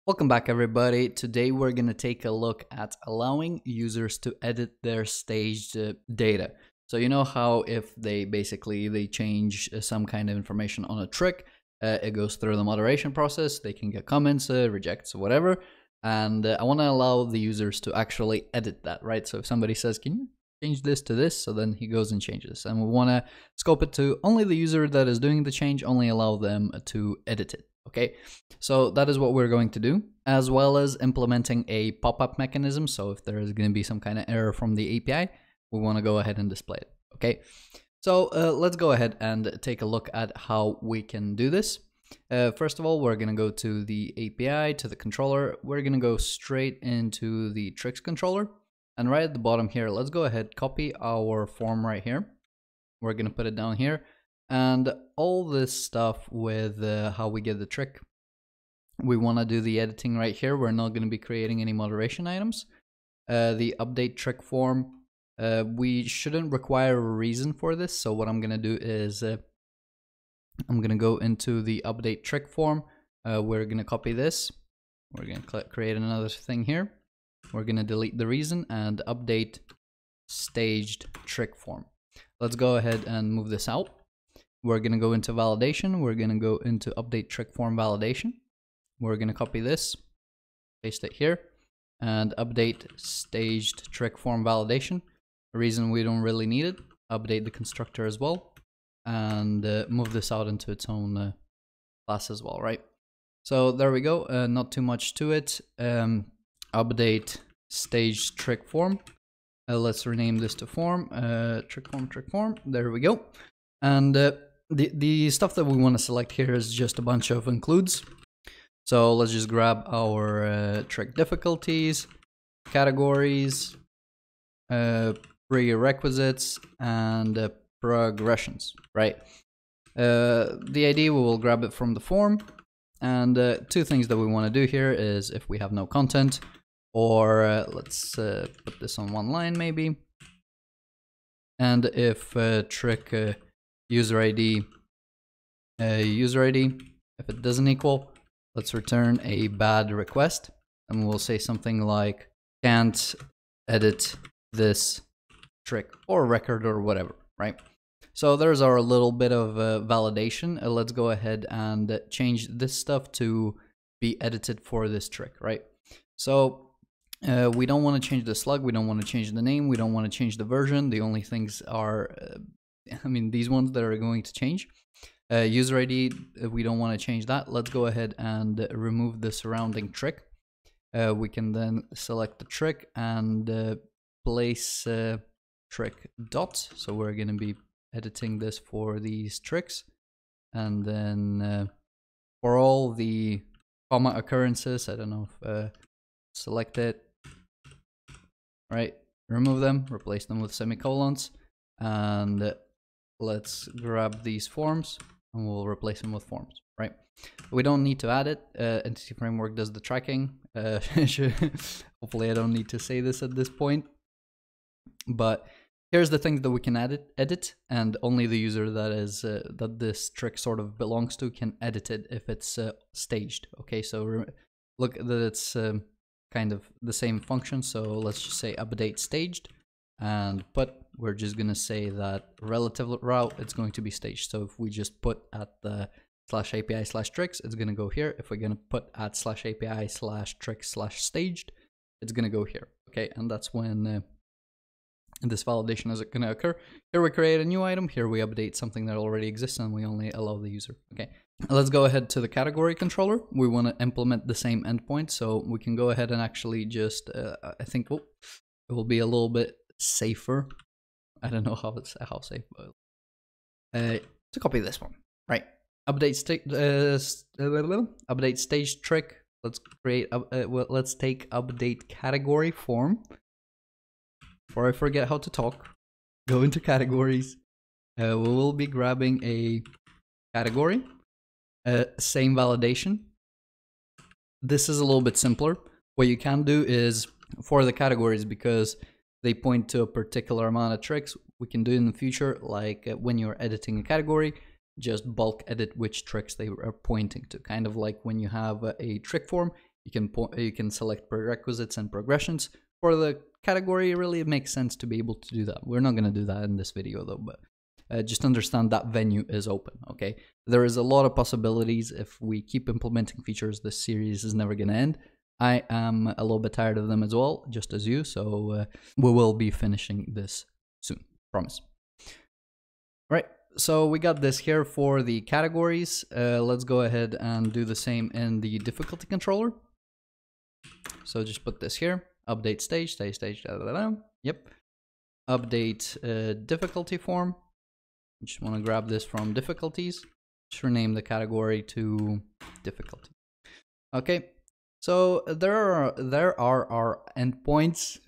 Welcome back, everybody. Today we're going to take a look at allowing users to edit their staged data. So you know how if they change some kind of information on a trick, it goes through the moderation process, they can get comments, rejects, whatever, and I want to allow the users to actually edit that, right? So if somebody says, can you change this to this, so then he goes and changes, and we want to scope it to only the user that is doing the change, only allow them to edit it. Okay, so that is what we're going to do, as well as implementing a pop-up mechanism. So if there is going to be some kind of error from the API, we want to go ahead and display it. Okay, so let's go ahead and take a look at how we can do this. First of all, we're going to go to the API, to the controller. We're going to go straight into the tricks controller. And right at the bottom here, let's go ahead, copy our form right here. We're going to put it down here. And all this stuff with how we get the trick, we want to do the editing right here. We're not going to be creating any moderation items. The update trick form, we shouldn't require a reason for this. So what I'm going to do is I'm going to go into the update trick form. We're going to copy this. We're going to create another thing here. We're going to delete the reason and update staged trick form. Let's go ahead and move this out. We're going to go into validation. We're going to go into update trick form validation. We're going to copy this, paste it here, and update staged trick form validation. The reason we don't really need it, update the constructor as well, and move this out into its own class as well, right? So there we go, not too much to it. Update staged trick form. Let's rename this to form, trick form, there we go. And the stuff that we want to select here is just a bunch of includes. So let's just grab our trick difficulties, categories, prerequisites, and progressions, right? The ID, we will grab it from the form. And two things that we want to do here is if we have no content, or let's put this on one line maybe. And if trick user ID, if it doesn't equal, let's return a bad request, and we'll say something like can't edit this trick or record or whatever, right? So there's our little bit of validation. Let's go ahead and change this stuff to be edited for this trick, right? So we don't want to change the slug, we don't want to change the name, we don't want to change the version. The only things are these ones that are going to change. User ID, we don't want to change that. Let's go ahead and remove the surrounding trick. We can then select the trick and place trick dot. So we're going to be editing this for these tricks. And then for all the comma occurrences, I don't know if select it, right? Remove them, replace them with semicolons, and let's grab these forms and we'll replace them with forms, right? We don't need to add it. Entity Framework does the tracking. Hopefully I don't need to say this at this point. But here's the things that we can edit, and only the user that is that this trick sort of belongs to can edit it if it's staged. Okay, so look that it's kind of the same function. So let's just say update staged, and we're just going to say that relative route, it's going to be staged. So if we just put at the /API/tricks, it's going to go here. If we're going to put at /API/tricks/staged, it's going to go here. Okay, and that's when this validation is going to occur. Here we create a new item. Here we update something that already exists, and we only allow the user. Okay, let's go ahead to the category controller. We want to implement the same endpoint, so we can go ahead and actually just, I think it will be a little bit safer. I don't know how safe, but to copy this one, right? Update stage trick. Let's create. Let's take update category form. Before I forget how to talk, go into categories. We will be grabbing a category. Same validation. This is a little bit simpler. What you can do is for the categories, because they point to a particular amount of tricks, we can do in the future, like when you're editing a category, just bulk edit which tricks they are pointing to. Kind of like when you have a trick form, You can select prerequisites and progressions. For the category, really it makes sense to be able to do that. We're not going to do that in this video though, but just understand that venue is open, okay? There is a lot of possibilities. If we keep implementing features, this series is never going to end. I am a little bit tired of them as well, just as you, so we will be finishing this soon, promise. All right, so we got this here for the categories. Let's go ahead and do the same in the difficulty controller. So just put this here, update stage, yep. Update difficulty form. Just want to grab this from difficulties. Just rename the category to difficulty. Okay, so there are our endpoints.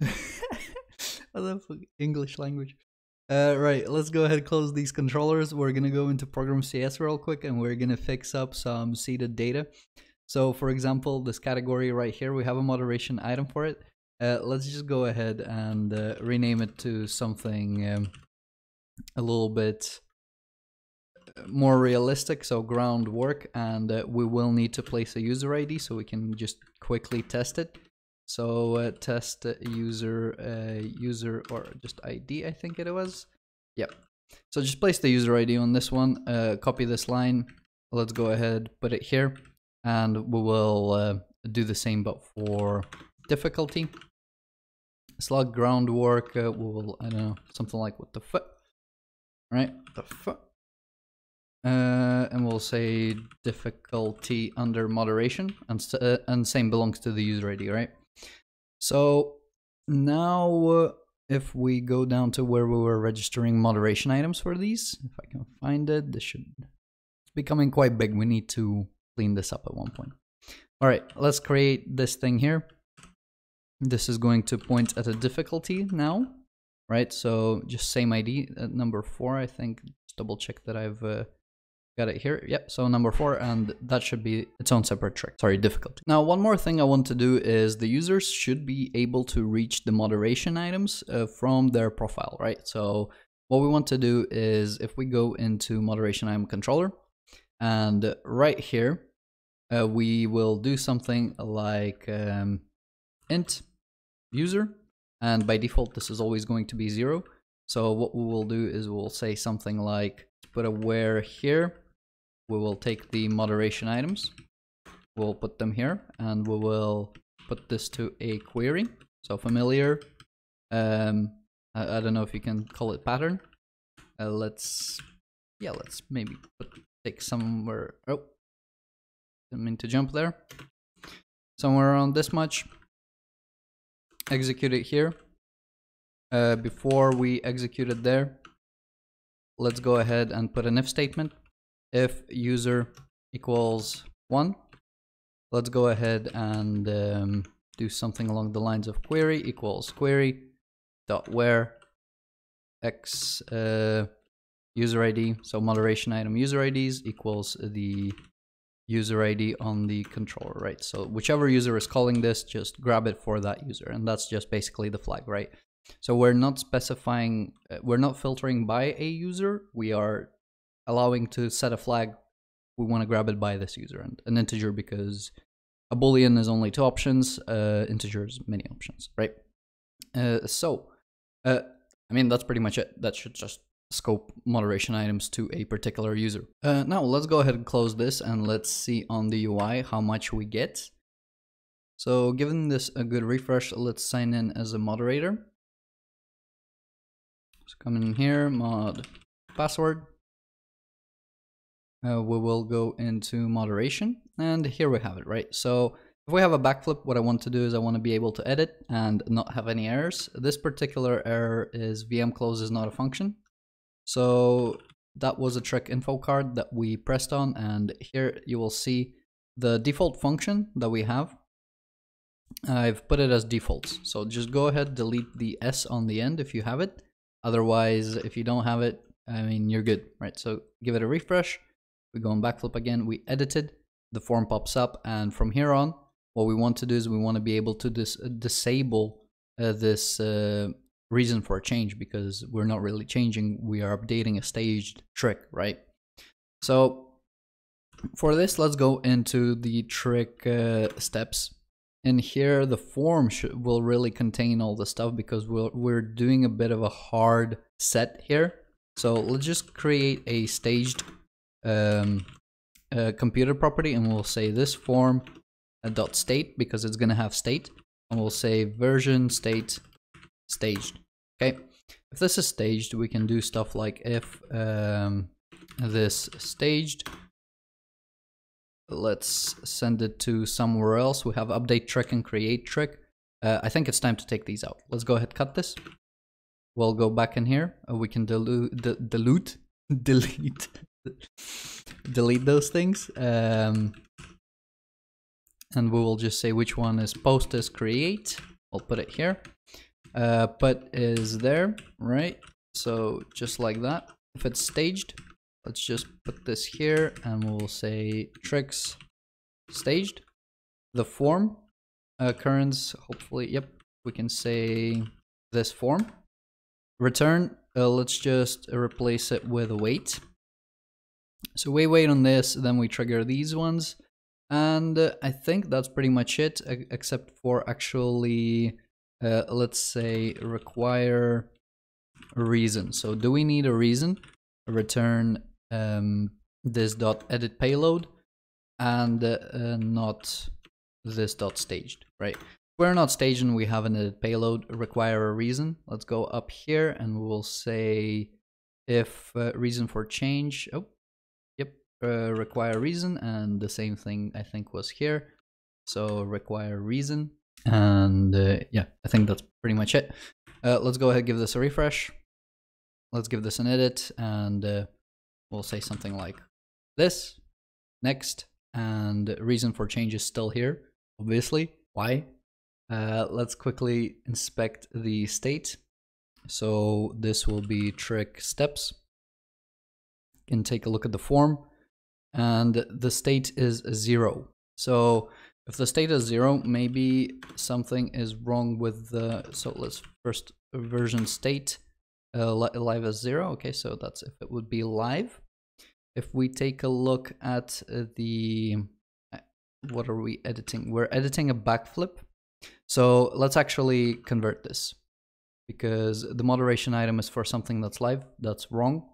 I love English language. Right, let's go ahead and close these controllers. We're gonna go into program CS real quick, and we're gonna fix up some seeded data. So for example, this category right here, we have a moderation item for it. Let's just go ahead and rename it to something a little bit more realistic, so groundwork, and we will need to place a user ID so we can just quickly test it. So test user or just ID, I think it was. Yep. So just place the user ID on this one, copy this line. Let's go ahead, put it here, and we will do the same but for difficulty. Slug groundwork, we will, I don't know, something like what the fuck, right? The fuck. And we'll say difficulty under moderation, and same belongs to the user ID, right? So now if we go down to where we were registering moderation items for these, if I can find it, this should, it's becoming quite big. We need to clean this up at one point. All right, let's create this thing here. This is going to point at a difficulty now, right? So just same ID at number 4, I think. Just double check that I've got it here. Yep, so number 4, and that should be its own separate trick. Sorry, difficulty. Now, one more thing I want to do is the users should be able to reach the moderation items from their profile, right? So what we want to do is if we go into moderation item controller, and right here, we will do something like int user, and by default this is always going to be 0. So what we will do is we'll say something like, put a where here. We will take the moderation items, we'll put them here, and we will put this to a query. So familiar, I don't know if you can call it pattern. Let's maybe take somewhere, oh, didn't mean to jump there. Somewhere around this much. Execute it here. Before we execute it there, let's go ahead and put an if statement. If user equals 1, let's go ahead and do something along the lines of query equals query dot where x user ID, so moderation item user IDs equals the user ID on the controller, right? So whichever user is calling this, just grab it for that user, and that's just basically the flag, right? So we're not specifying, we're not filtering by a user, we are allowing to set a flag. We want to grab it by this user, and an integer, because a boolean is only 2 options, integers many options, right? I mean, that's pretty much it. That should just scope moderation items to a particular user. Now let's go ahead and close this, and let's see on the UI how much we get. So giving this a good refresh, let's sign in as a moderator. So come in here, mod password. We will go into moderation, and here we have it, right? So if we have a backflip, what I want to do is I want to be able to edit and not have any errors. This particular error is VM close is not a function. So that was a trick info card that we pressed on, and here you will see the default function that we have. I've put it as defaults. So just go ahead, delete the S on the end if you have it. Otherwise, if you don't have it, I mean, you're good, right? So give it a refresh. We go on backflip again, we edited, the form pops up, and from here on, what we want to do is we want to be able to disable this reason for a change, because we're not really changing, we are updating a staged trick, right? So for this, let's go into the trick steps. in here, the form will really contain all the stuff because we're doing a bit of a hard set here. So let's just create a staged computer property, and we'll say this form dot state because it's gonna have state, and we'll say version state staged. Okay, if this is staged, we can do stuff like if this staged, let's send it to somewhere else. We have update trick and create trick. I think it's time to take these out. Let's go ahead, cut this. We'll go back in here. We can delete those things. And we will just say which one is post is create. We'll put it here. Put is there, right? So just like that. If it's staged, let's just put this here and we'll say tricks staged. The form occurrence, hopefully, yep, we can say this form. Return, let's just replace it with await. So we wait on this, then we trigger these ones. And I think that's pretty much it, except for actually, let's say require a reason. So do we need a reason? Return this dot edit payload and not this dot staged, right? We're not staged and we have an edit payload, require a reason. Let's go up here and we'll say if reason for change, require reason, and the same thing I think was here. So require reason, and yeah, I think that's pretty much it. Let's go ahead, give this a refresh. Let's give this an edit, and we'll say something like this, next, and reason for change is still here, obviously. Why? Let's quickly inspect the state. So this will be trick steps. You can take a look at the form, and the state is 0. So if the state is 0, maybe something is wrong with the, so let's first version state. Live as 0. Okay, so that's if it would be live. If we take a look at the, what are we editing? We're editing a backflip. So let's actually convert this because the moderation item is for something that's live. That's wrong.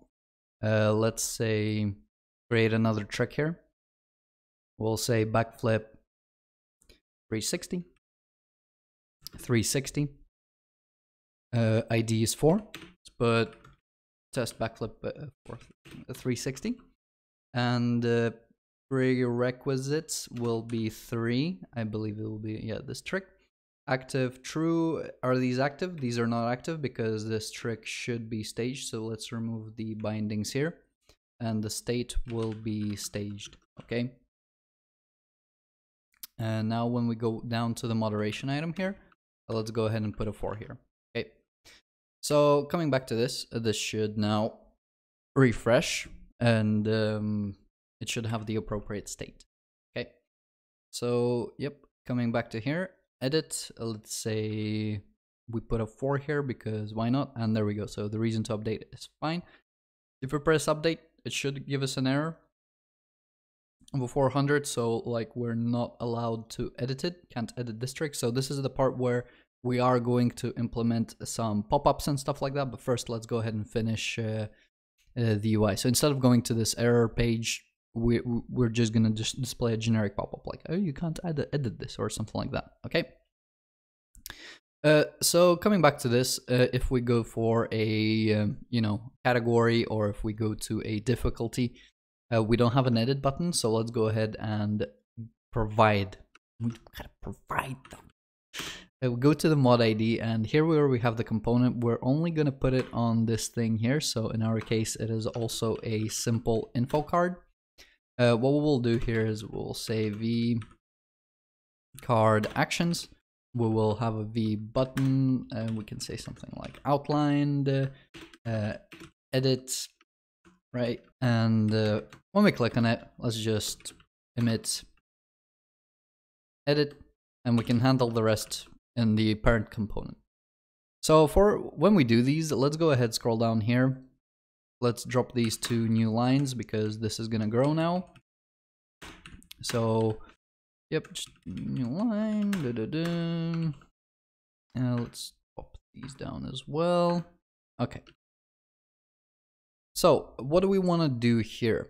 Let's say create another trick here. We'll say backflip 360. 360. ID is 4. But test backflip for 360, and prerequisites will be 3. I believe it will be, yeah, this trick. Active, true. Are these active? These are not active because this trick should be staged. So let's remove the bindings here, and the state will be staged. Okay. And now when we go down to the moderation item here, let's go ahead and put a 4 here. Okay. So coming back to this, this should now refresh, and it should have the appropriate state. Okay. So yep, coming back to here, edit. Let's say we put a 4 here because why not? And there we go. So the reason to update is fine. If we press update, it should give us an error of 400. So like we're not allowed to edit it. Can't edit this trick. So this is the part where we are going to implement some pop-ups and stuff like that, but first let's go ahead and finish the UI. So instead of going to this error page, we're just gonna just display a generic pop-up like, oh, you can't edit this or something like that. Okay. So coming back to this, if we go for a category, or if we go to a difficulty, we don't have an edit button. So let's go ahead and provide. We gotta provide them. We go to the mod ID, and here where we have the component, we're only going to put it on this thing here. So in our case, it is also a simple info card. What we'll do here is we'll say v card actions. We will have a v button, and we can say something like outlined, edit, right? And when we click on it, let's just emit edit, and we can handle the rest in the parent component. So for when we do these, let's go ahead, scroll down here. Let's drop these 2 new lines because this is gonna grow now. So Yep, just new line. Let's pop these down as well. Okay. So what do we want to do here?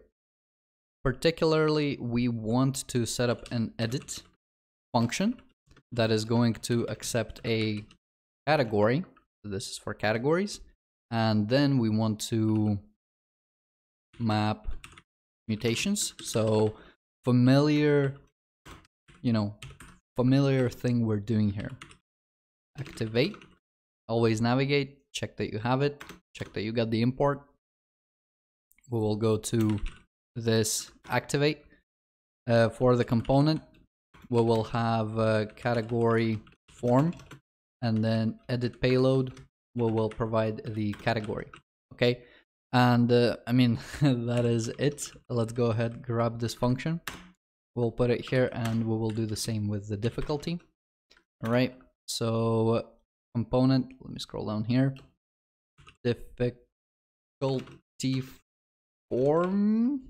Particularly, we want to set up an edit function that is going to accept a category. So this is for categories. And then we want to map mutations. So familiar, familiar thing we're doing here. Activate, always navigate, check that you have it, check that you got the import. We will go to this activate. For the component, we will have a category form, and then edit payload, we will provide the category. Okay, and I mean, that is it. Let's go ahead, grab this function. We'll put it here, and we will do the same with the difficulty. All right, so component, let me scroll down here. Difficulty form,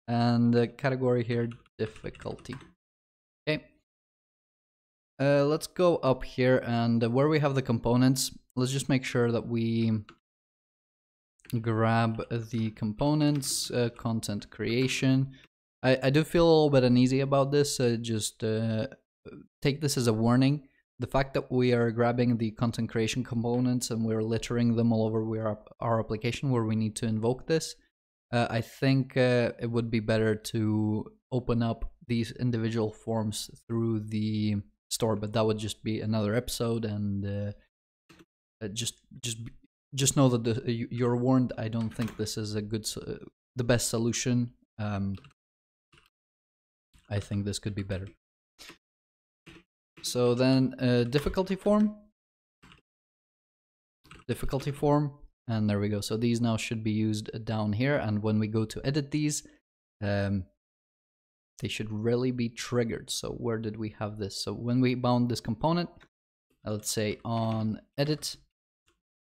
and the category here, difficulty. Okay. Let's go up here, and where we have the components, let's just make sure that we grab the components, content creation. I do feel a little bit uneasy about this, just take this as a warning. The fact that we are grabbing the content creation components and we're littering them all over our application where we need to invoke this, I think it would be better to open up these individual forms through the store, but that would just be another episode, and just know that you're warned. I don't think this is a good, the best solution. I think this could be better. So then difficulty form, and there we go. So these now should be used down here, and when we go to edit these, they should really be triggered. So where did we have this? So when we bound this component, let's say on edit,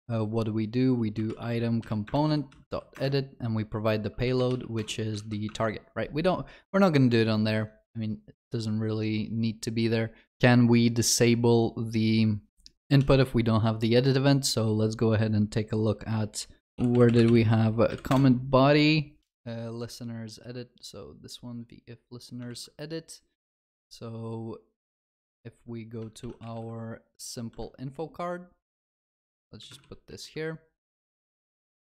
what do? We do item component dot edit, and we provide the payload, which is the target, right? We're not going to do it on there. I mean, it doesn't really need to be there. Can we disable the input if we don't have the edit event? So let's go ahead and take a look at where did we have a comment body, listeners edit. So this one, if listeners edit. So if we go to our simple info card, let's just put this here.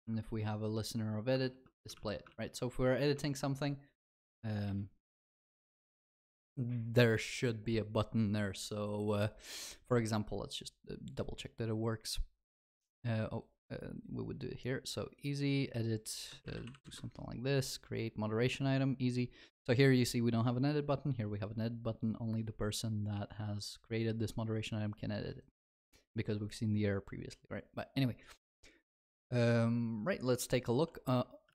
And if we have a listener of edit, display it, right? So if we're editing something, there should be a button there. So for example, let's just double check that it works. We would do it here. So easy, edit, do something like this, create moderation item, easy. So here you see we don't have an edit button. Here we have an edit button. Only the person that has created this moderation item can edit it, because we've seen the error previously, right? But anyway, right, let's take a look.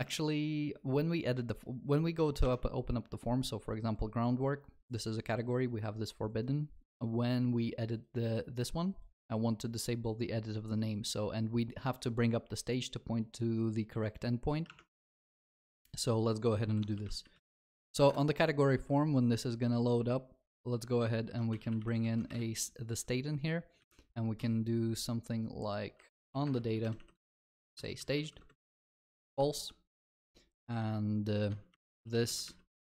Actually, when we edit when we go to open up the form, so for example, groundwork, this is a category, we have this forbidden. When we edit this one, I want to disable the edit of the name. So, and we have to bring up the stage to point to the correct endpoint. So let's go ahead and do this. So on the category form, when this is gonna load up, let's go ahead and we can bring in the state in here, and we can do something like on the data, say staged, false, and this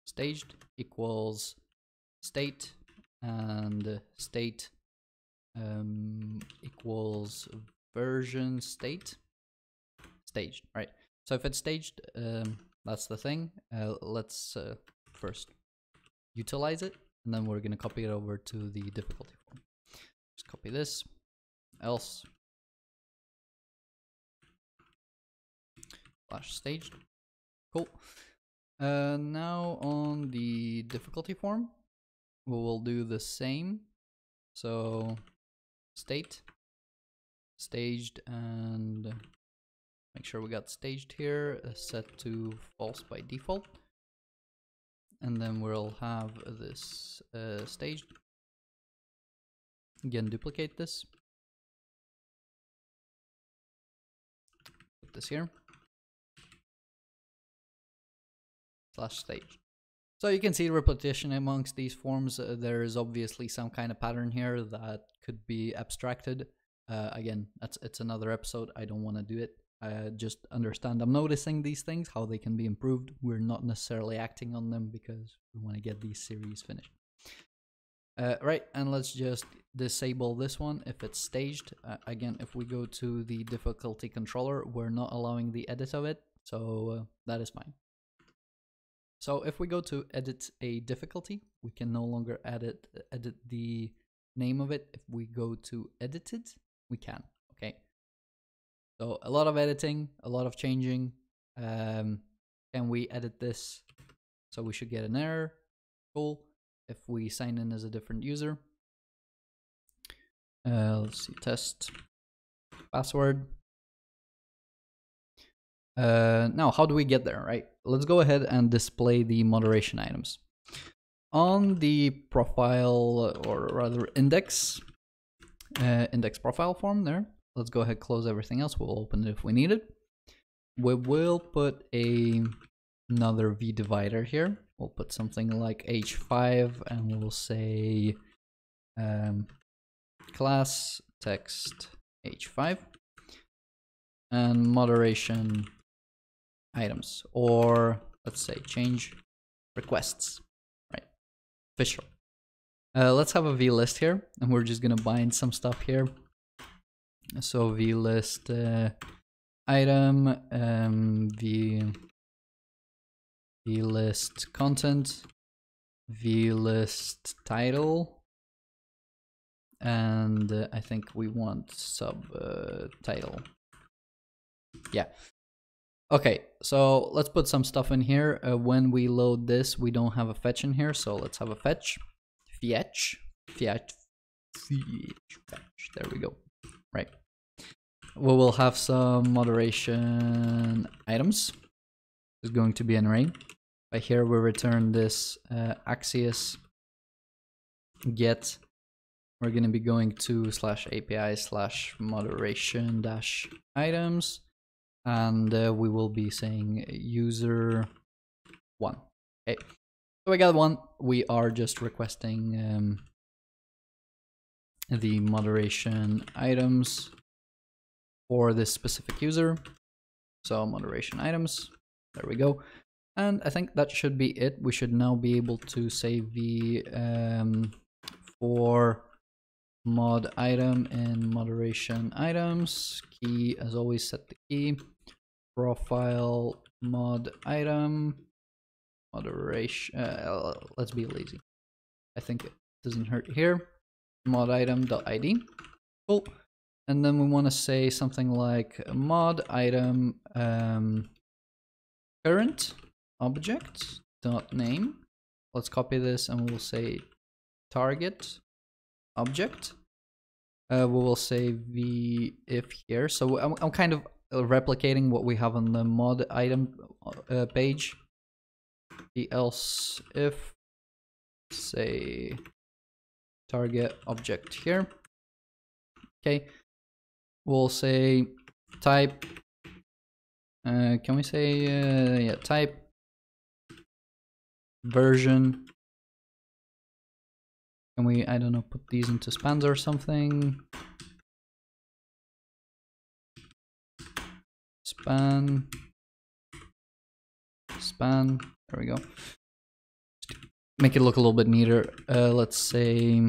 staged equals state, and state equals version state staged, right? So if it's staged, that's the thing. Let's first utilize it, and then we're going to copy it over to the difficulty form. Just copy this, else slash staged. Cool. Now on the difficulty form, we will do the same. So state, staged, and make sure we got staged here, set to false by default. And then we'll have this staged. Again, duplicate this. Put this here. Slash staged. So you can see repetition amongst these forms. There is obviously some kind of pattern here that could be abstracted. Again, it's another episode. I don't want to do it. Just understand I'm noticing these things, how they can be improved. We're not necessarily acting on them because we want to get these series finished. Right, and let's just disable this one if it's staged. Again, if we go to the difficulty controller, we're not allowing the edit of it, so that is fine. So if we go to edit a difficulty, we can no longer edit the name of it. If we go to edited, we can, okay? So a lot of editing, a lot of changing. Can we edit this? So we should get an error, cool. If we sign in as a different user, let's see, test password. Now, how do we get there, right? Let's go ahead and display the moderation items. On the profile, or rather index profile form there, let's go ahead, close everything else. We'll open it if we need it. We will put another v divider here. We'll put something like h5 and we'll say class text h5 and moderation items, or let's say change requests, right? Official. Let's have a vlist here, and we're just gonna bind some stuff here. So vlist item, vlist content, vlist title, and I think we want subtitle. Yeah. Okay, so let's put some stuff in here. When we load this, we don't have a fetch in here, so let's have a fetch. Fetch. There we go. Right. We will have some moderation items. There's going to be an array. By here we return this Axios get. We're going to be going to /API/moderation-items, and we will be saying user 1. Okay, so we got one. We are just requesting the moderation items for this specific user. So moderation items, there we go. And I think that should be it. We should now be able to say the for mod item in moderation items, key as always, set the key, profile mod item, moderation, let's be lazy. I think it doesn't hurt here, mod item.id, cool. And then we want to say something like mod item current object dot name. Let's copy this and we'll say target object. We will say the if here. So I'm kind of replicating what we have on the mod item page. The else if, say target object here. Okay, we'll say type. Can we say yeah, type version? Can we, I don't know, put these into spans or something? Span, there we go. Make it look a little bit neater. Let's say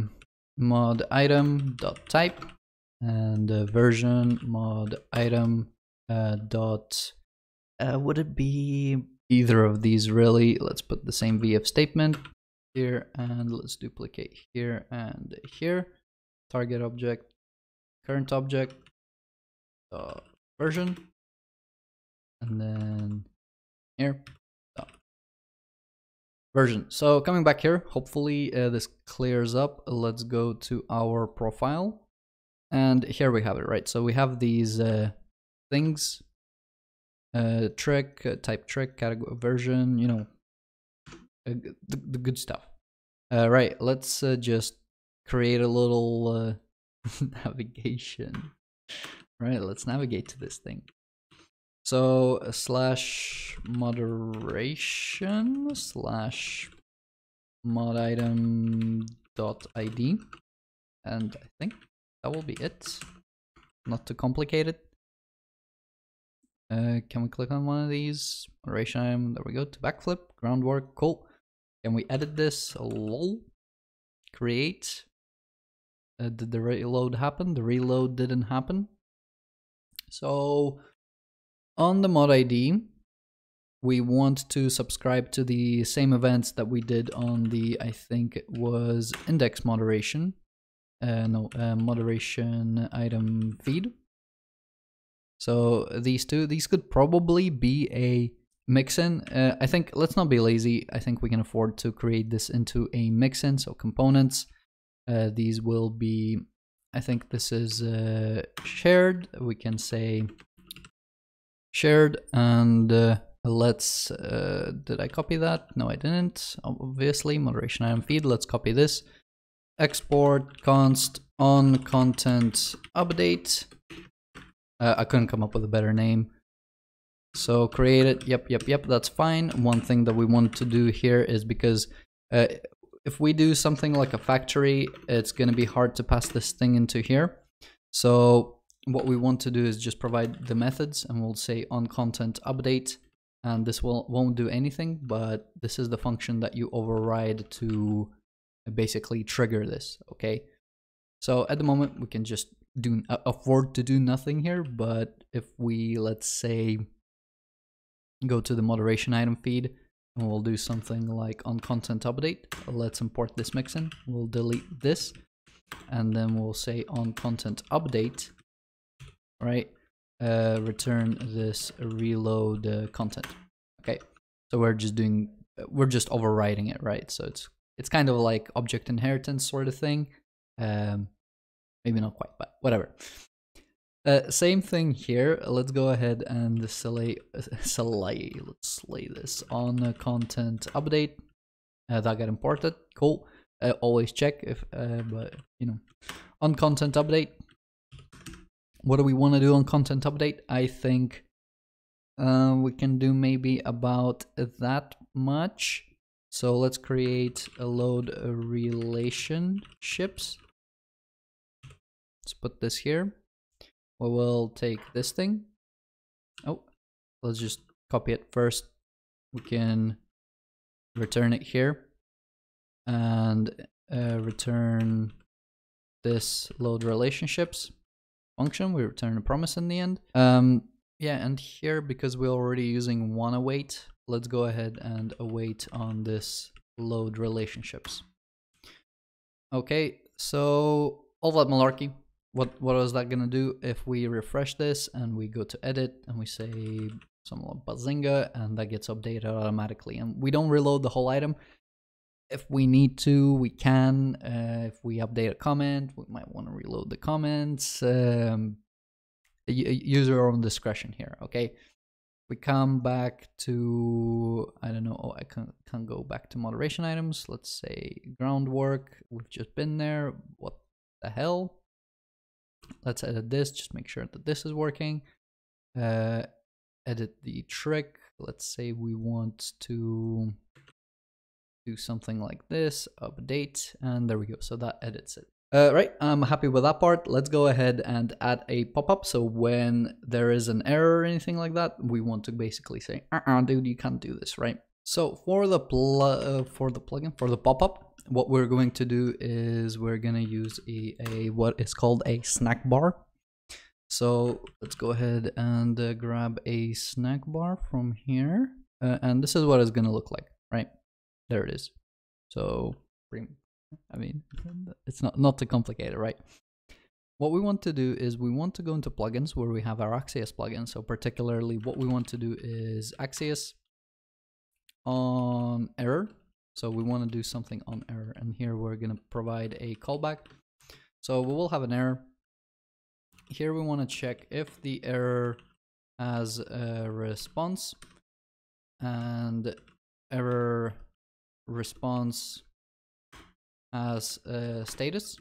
mod item dot type and version mod item dot would it be either of these really? Let's put the same VF statement here and let's duplicate here and here. Target object, current object, version, and then here, version. So coming back here, hopefully this clears up. Let's go to our profile, and here we have it, right? So we have these things, trick, type trick, category, version, you know, the good stuff. Right, let's just create a little navigation. Right, let's navigate to this thing. So /moderation/ mod item dot id, and I think that will be it. Not too complicated. Can we click on one of these? Moderation item, there we go, to backflip, groundwork, cool. Can we edit this? Lol. Create. Did the reload happen? The reload didn't happen. So on the mod ID, we want to subscribe to the same events that we did on the, I think it was index moderation. Moderation item feed. So these could probably be a mixin. I think, let's not be lazy. I think we can afford to create this into a mixin. So components, these will be, I think this is shared. We can say shared, and let's, did I copy that? No, I didn't. Obviously, moderation item feed. Let's copy this. Export const on content update. I couldn't come up with a better name. So create it. Yep, that's fine. One thing that we want to do here is, because if we do something like a factory, it's going to be hard to pass this thing into here. So what we want to do is just provide the methods, and we'll say on content update, and this won't do anything, but this is the function that you override to basically trigger this. Okay, so at the moment we can just afford to do nothing here, but if we, let's say, go to the moderation item feed, and we'll do something like on content update, let's import this mixin, we'll delete this, and then we'll say on content update, right, return this reload content. Okay, so we're just overriding it, right? So it's kind of like object inheritance sort of thing. Maybe not quite, but whatever. Same thing here. Let's go ahead and slay this on content update. That got imported. Cool. Always check if, but you know, on content update. What do we want to do on content update? I think we can do maybe about that much. So let's create a load relationships. Let's put this here. We will take this thing. Oh, let's just copy it first. We can return it here and return this load relationships function. We return a promise in the end. Yeah, and here, because we're already using one await, let's go ahead and await on this load relationships. Okay, so all that malarkey. What is that gonna do if we refresh this and we go to edit and we say something like bazinga, and that gets updated automatically, and we don't reload the whole item. If we need to, we can. If we update a comment, we might want to reload the comments. Use your own discretion here. Okay, we come back to, I don't know, oh, I can't go back to moderation items. Let's say groundwork. We've just been there. What the hell? Let's edit this, just make sure that this is working. Edit the trick. Let's say we want to do something like this, update, and there we go. So that edits it. Right, I'm happy with that part. Let's go ahead and add a pop-up. So when there is an error or anything like that, we want to basically say, dude, you can't do this, right? So for the pop-up, what we're going to do is we're going to use a what is called a snack bar. So let's go ahead and grab a snack bar from here. And this is what it's going to look like, right? There it is. So, I mean, it's not too complicated, right? What we want to do is we want to go into plugins where we have our Nuxtjs plugin. So particularly what we want to do is Nuxtjs on error. So we want to do something on error, and here we're going to provide a callback. So we will have an error. Here we want to check if the error has a response, and error response has a status.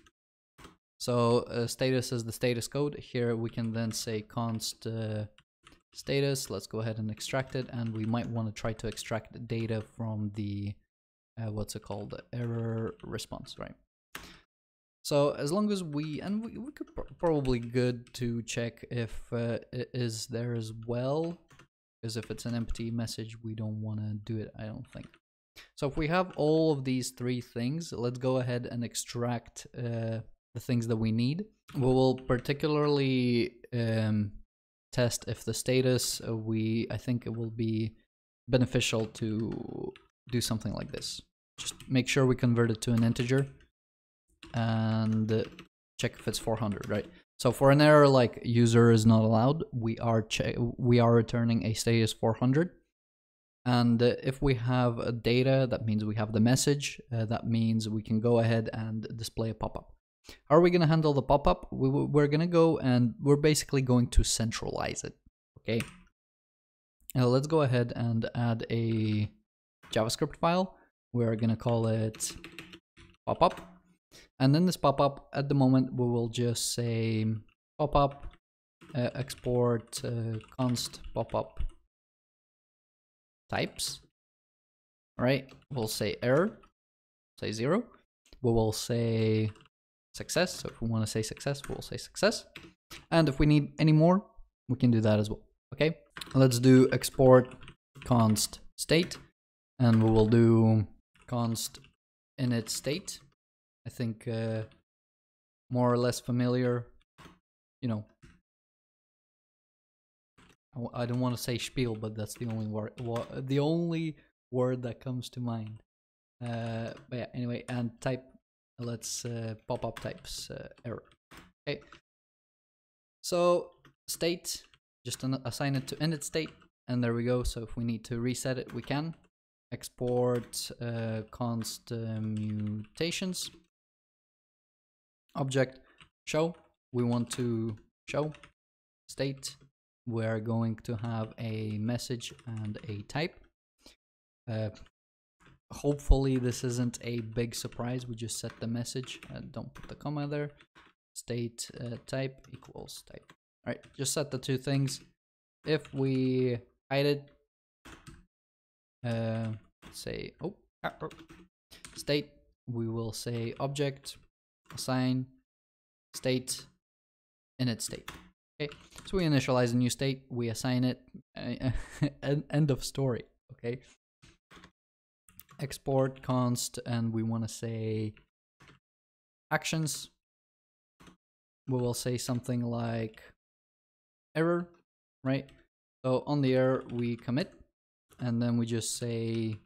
So status is the status code. Here we can then say const status. Let's go ahead and extract it, and we might want to try to extract data from the what's it called, error response, right? So as long as we could probably good to check if it is there as well, because if it's an empty message, we don't want to do it, I don't think. So if we have all of these three things, let's go ahead and extract the things that we need. We will particularly test if the status, I think it will be beneficial to do something like this. Just make sure we convert it to an integer and check if it's 400, right? So for an error like user is not allowed, we are returning a status 400. And if we have a data, that means we have the message. That means we can go ahead and display a pop-up. How are we going to handle the pop-up? We're going to go and we're basically going to centralize it. Okay. Now let's go ahead and add a JavaScript file. We're going to call it popup. And then this pop-up, at the moment, we will just say pop-up export const pop-up types. All right, we'll say error, say 0. We will say success. So if we want to say success, we'll say success. And if we need any more, we can do that as well. Okay, let's do export const state, and we will do const init state. I think more or less familiar, you know. I don't want to say spiel, but that's the only word that comes to mind. But yeah, anyway, and type, let's pop-up types error. Okay. So state, just assign it to init state, and there we go. So if we need to reset it, we can. Export const mutations. Object show, we want to show state. We're going to have a message and a type. Hopefully this isn't a big surprise. We just set the message, don't put the comma there. State type equals type. All right, just set the two things. If we hide it, say state, we will say object assign state init state. Okay, so we initialize a new state, we assign it, end of story. Okay, export const, and we want to say actions. We will say something like error, right? So on the error we commit, and then we just say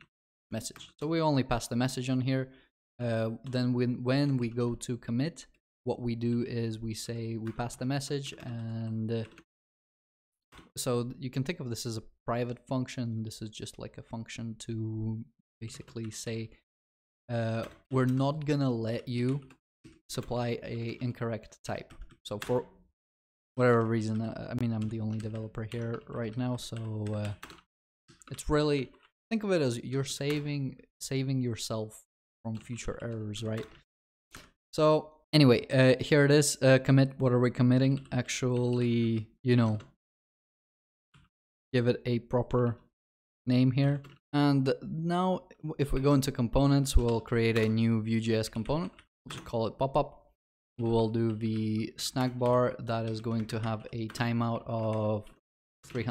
message. So we only pass the message on here. Then when we go to commit, what we do is we pass the message, and so you can think of this as a private function. This is just like a function to basically say we're not gonna let you supply a incorrect type. So for whatever reason, I mean, I'm the only developer here right now, so it's really, think of it as you're saving yourself from future errors, right? So anyway, here it is. Commit. What are we committing? Actually, you know, give it a proper name here. And now if we go into components, we'll create a new Vue.js component. We'll call it Popup. We will do the snack bar that is going to have a timeout of 3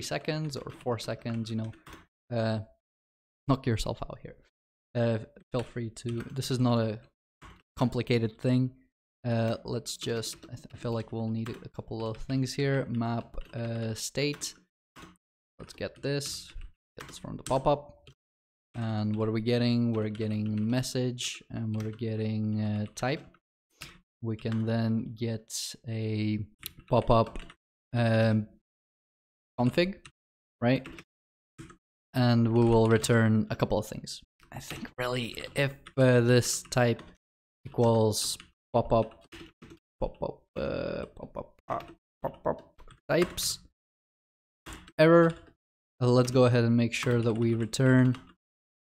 seconds or 4 seconds, you know. Knock yourself out here. Feel free to, this is not a complicated thing. Let's just, I feel like we'll need a couple of things here. Map state. Let's get this from the pop-up. And what are we getting? We're getting message, and we're getting type. We can then get a pop-up config, right? And we will return a couple of things. I think really, if this type equals pop-up types error, let's go ahead and make sure that we return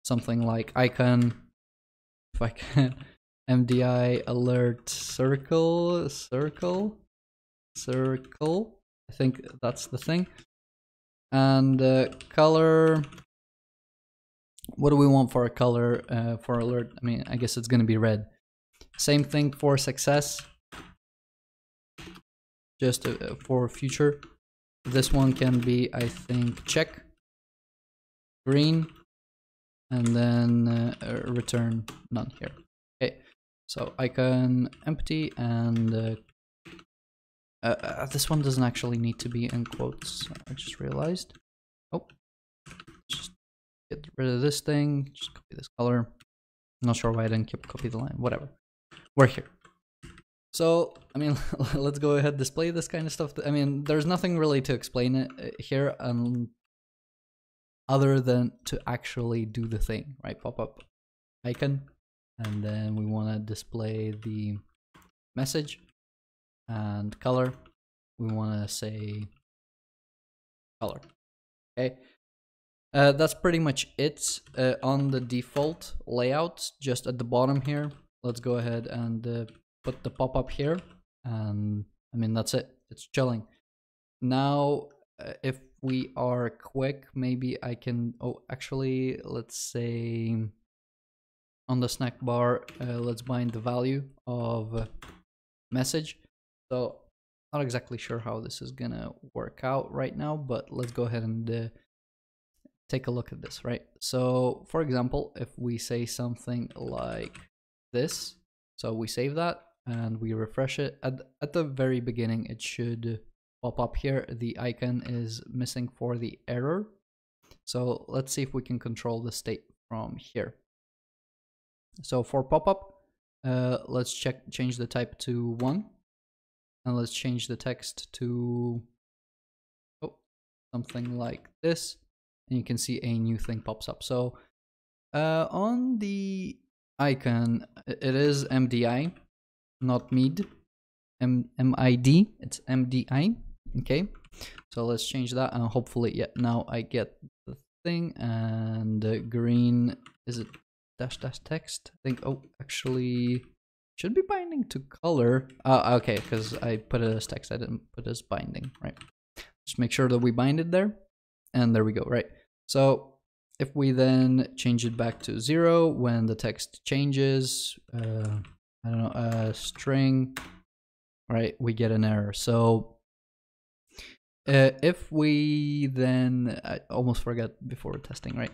something like icon, if I can, MDI alert circle. I think that's the thing. And color, What do we want for a color for alert? I mean, I guess it's going to be red. Same thing for success. Just for future. This one can be, I think, check, green, and then return none here. Okay, so icon empty, and this one doesn't actually need to be in quotes. I just realized. Oh, just get rid of this thing. Just copy this color. I'm not sure why I didn't copy the line. Whatever. We're here. So, I mean, let's go ahead and display this kind of stuff. I mean, there's nothing really to explain it here other than to actually do the thing, right? Pop up icon, and then we want to display the message and color. We want to say color. Okay. That's pretty much it on the default layout, just at the bottom here. Let's go ahead and put the pop-up here, and I mean, that's it. It's chilling. Now, if we are quick, maybe I can, oh, actually, let's say on the snack bar, let's bind the value of message. So, not exactly sure how this is gonna work out right now, but let's go ahead and take a look at this, right? So, for example, if we say something like this, so we save that and we refresh it, at the very beginning, it should pop up here. The icon is missing for the error. So let's see if we can control the state from here. So for pop-up, let's change the type to 1, and let's change the text to something like this, and you can see a new thing pops up. So on the icon, it is MDI, not mid, MID, it's MDI. Okay, so let's change that, and hopefully, yeah, now I get the thing. And green, is it dash text? I think, oh, actually should be binding to color. Okay, because I put it as text, I didn't put it as binding, right? Just make sure that we bind it there, and there we go, right? So if we then change it back to 0 when the text changes, I don't know, string, right, we get an error. So if we then, I almost forgot before testing, right?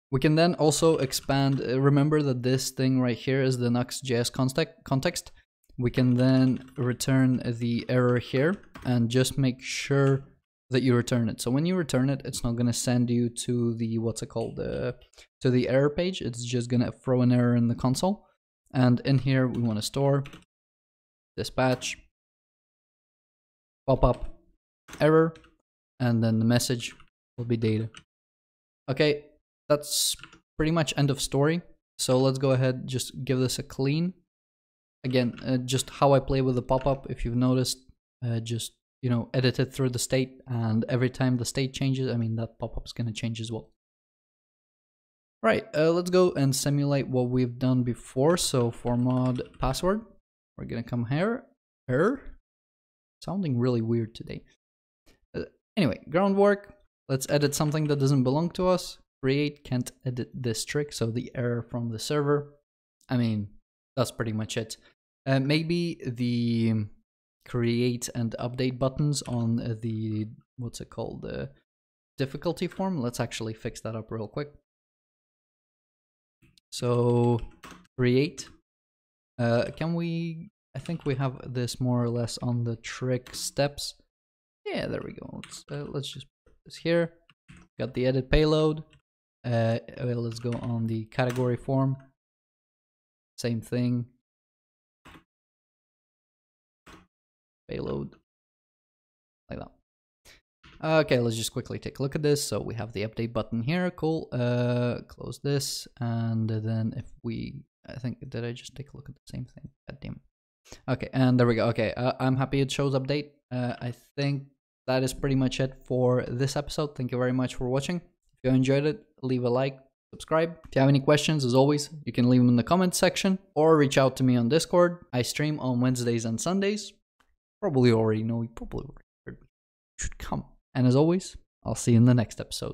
We can then also expand, remember that this thing right here is the Nuxtjs context. We can then return the error here and just make sure that you return it. So when you return it, it's not going to send you to the, what's it called, to the error page. It's just going to throw an error in the console. And in here, we want to store dispatch, pop-up, error, and then the message will be data. Okay, that's pretty much end of story. So let's go ahead, just give this a clean. Again, just how I play with the pop-up, if you've noticed, just, you know, edit it through the state, and every time the state changes, I mean, that pop-up is going to change as well. Right, let's go and simulate what we've done before. So for mod password, we're going to come here. Sounding really weird today. Anyway, groundwork. Let's edit something that doesn't belong to us. Create, can't edit this trick, so the error from the server. I mean, that's pretty much it. Maybe the create and update buttons on the, what's it called, the difficulty form. Let's actually fix that up real quick. So create, can we, I think we have this more or less on the trick steps. Yeah, there we go. Let's just put this here. Got the edit payload. Let's go on the category form. Same thing. Payload. Like that. Okay, let's just quickly take a look at this. So we have the update button here. Cool. Close this. And then if we, I think, did I just take a look at the same thing? God damn it. Okay, and there we go. Okay, I'm happy it shows update. I think that is pretty much it for this episode. Thank you very much for watching. If you enjoyed it, leave a like, subscribe. If you have any questions, as always, you can leave them in the comments section or reach out to me on Discord. I stream on Wednesdays and Sundays. Probably already know, you probably already heard me. You should come. And as always, I'll see you in the next episode.